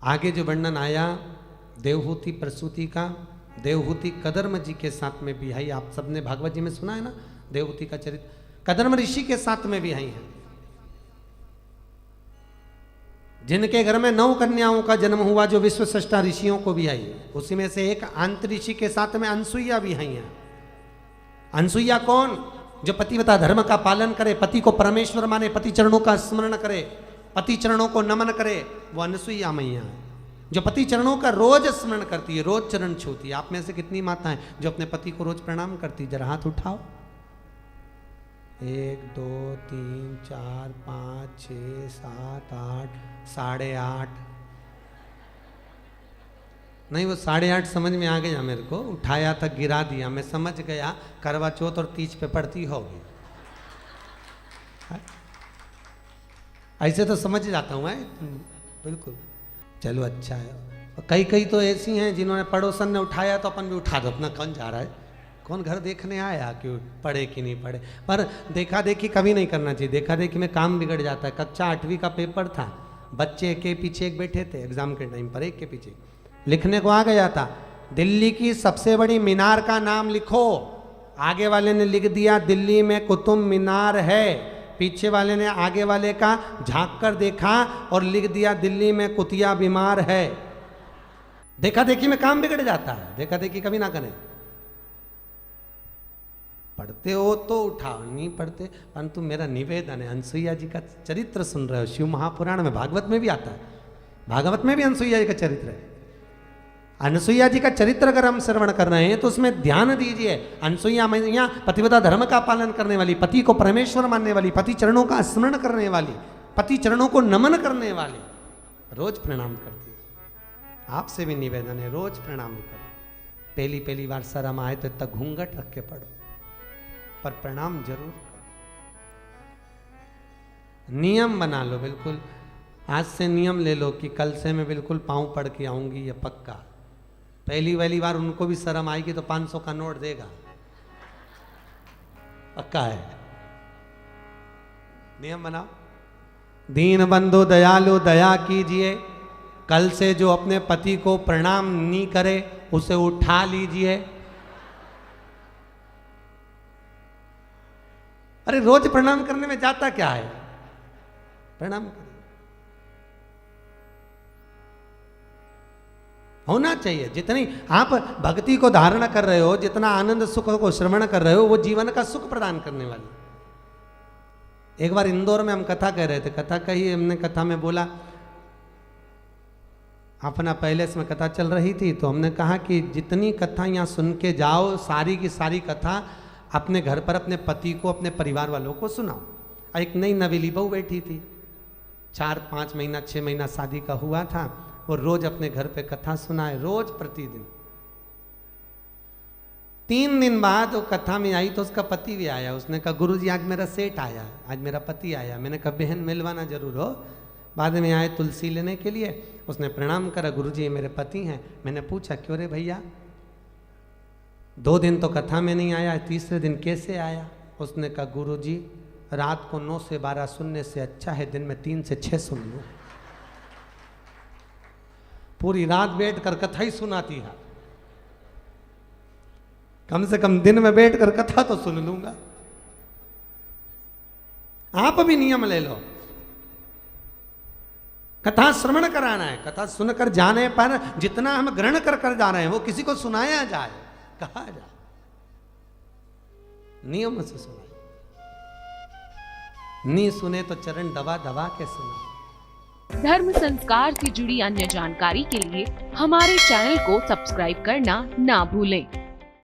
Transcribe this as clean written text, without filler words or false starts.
आगे जो वर्णन आया देवहूति प्रसूति का, देवहूति कदर्म जी के साथ में भी आई। आप सबने भागवत जी में सुना है ना देवहूति का चरित्र। कदर्म ऋषि के साथ में भी आई है, जिनके घर में 9 कन्याओं का जन्म हुआ, जो विश्व सृष्टा ऋषियों को भी आई। उसी में से एक अंत ऋषि के साथ में अनसुईया भी आई है। अनसुईया कौन? जो पतिव्रता धर्म का पालन करे, पति को परमेश्वर माने, पति चरणों का स्मरण करे, पति चरणों को नमन करे, वो अनसुईया मैया है। जो पति चरणों का रोज स्मरण करती है, रोज चरण छूती है। आप में से कितनी माताएं जो अपने पति को रोज प्रणाम करती? जरा हाथ उठाओ। 1 2 3 4 5 6 7 8 8.5। नहीं, वो 8.5 समझ में आ गया मेरे को। उठाया तक गिरा दिया, मैं समझ गया करवा चौथ और तीज पे पड़ती होगी। ऐसे तो समझ जाता हूँ मैं बिल्कुल। चलो अच्छा है। कई तो ऐसी हैं जिन्होंने पड़ोसन ने उठाया तो अपन भी उठा दो, अपना कौन जा रहा है, कौन घर देखने आया कि पढ़े कि नहीं पढ़े। पर देखा देखी कभी नहीं करना चाहिए। देखा देखी में काम बिगड़ जाता है। कक्षा 8वीं का पेपर था, बच्चे एक के पीछे एक बैठे थे एग्जाम के टाइम पर, एक के पीछे लिखने को आ गया था, दिल्ली की सबसे बड़ी मीनार का नाम लिखो। आगे वाले ने लिख दिया दिल्ली में कुतुब मीनार है, पीछे वाले ने आगे वाले का झांक कर देखा और लिख दिया दिल्ली में कुतिया बीमार है। देखा देखी में काम बिगड़ जाता है। देखा देखी कभी ना करें। पढ़ते हो तो उठाओ, नहीं पढ़ते। परंतु मेरा निवेदन है, अनसुईया जी का चरित्र सुन रहे हो, शिव महापुराण में, भागवत में भी आता है। भागवत में भी अनसुईया जी का चरित्र है। अनसुईया जी का चरित्र अगर हम श्रवण कर रहे हैं तो उसमें ध्यान दीजिए। अनसुईया मैया पतिव्रता धर्म का पालन करने वाली, पति को परमेश्वर मानने वाली, पति चरणों का स्मरण करने वाली, पति चरणों को नमन करने वाली, रोज प्रणाम करती। आपसे भी निवेदन है, रोज प्रणाम करो। पहली बार शर्म आए तो इतना घूंघट रख के पढ़ो, पर प्रणाम जरूर करो। नियम बना लो बिल्कुल। आज से नियम ले लो कि कल से मैं बिल्कुल पाँव पढ़ के आऊंगी, ये पक्का। पहली बार उनको भी शर्म आएगी तो 500 का नोट देगा, पक्का है। नियम बनाओ। दीन बंधु दयालु दया कीजिए। कल से जो अपने पति को प्रणाम नहीं करे उसे उठा लीजिए। अरे रोज प्रणाम करने में जाता क्या है? प्रणाम करें, होना चाहिए। जितनी आप भक्ति को धारण कर रहे हो, जितना आनंद सुख को श्रवण कर रहे हो, वो जीवन का सुख प्रदान करने वाली। एक बार इंदौर में हम कथा कह रहे थे, कथा कही, हमने कथा में बोला, अपना पहले इसमें कथा चल रही थी, तो हमने कहा कि जितनी कथा यहाँ सुन के जाओ, सारी की सारी कथा अपने घर पर अपने पति को, अपने परिवार वालों को सुनाओ। एक नई नवेली बहू बैठी थी, 4-5 महीना 6 महीना शादी का हुआ था। वो रोज अपने घर पे कथा सुनाए, रोज प्रतिदिन। 3 दिन बाद वो कथा में आई तो उसका पति भी आया। उसने कहा गुरुजी आज मेरा सेठ आया, आज मेरा पति आया। मैंने कहा बहन मिलवाना जरूर हो। बाद में आए तुलसी लेने के लिए, उसने प्रणाम करा, गुरुजी मेरे पति हैं। मैंने पूछा क्यों रे भैया, 2 दिन तो कथा में नहीं आया, तीसरे दिन कैसे आया? उसने कहा गुरुजी रात को 9 से 12 सुनने से अच्छा है दिन में 3 से 6 सुन लो। पूरी रात बैठकर कथा ही सुनाती है, कम से कम दिन में बैठकर कथा तो सुन लूंगा। आप भी नियम ले लो, कथा श्रवण कराना है। कथा सुनकर जाने पर जितना हम ग्रहण कर कर जा रहे हैं वो किसी को सुनाया जाए, कहा जाए, नियम से सुनाए। नहीं सुने तो चरण दबा दबा के सुना। धर्म संस्कार से जुड़ी अन्य जानकारी के लिए हमारे चैनल को सब्सक्राइब करना ना भूलें।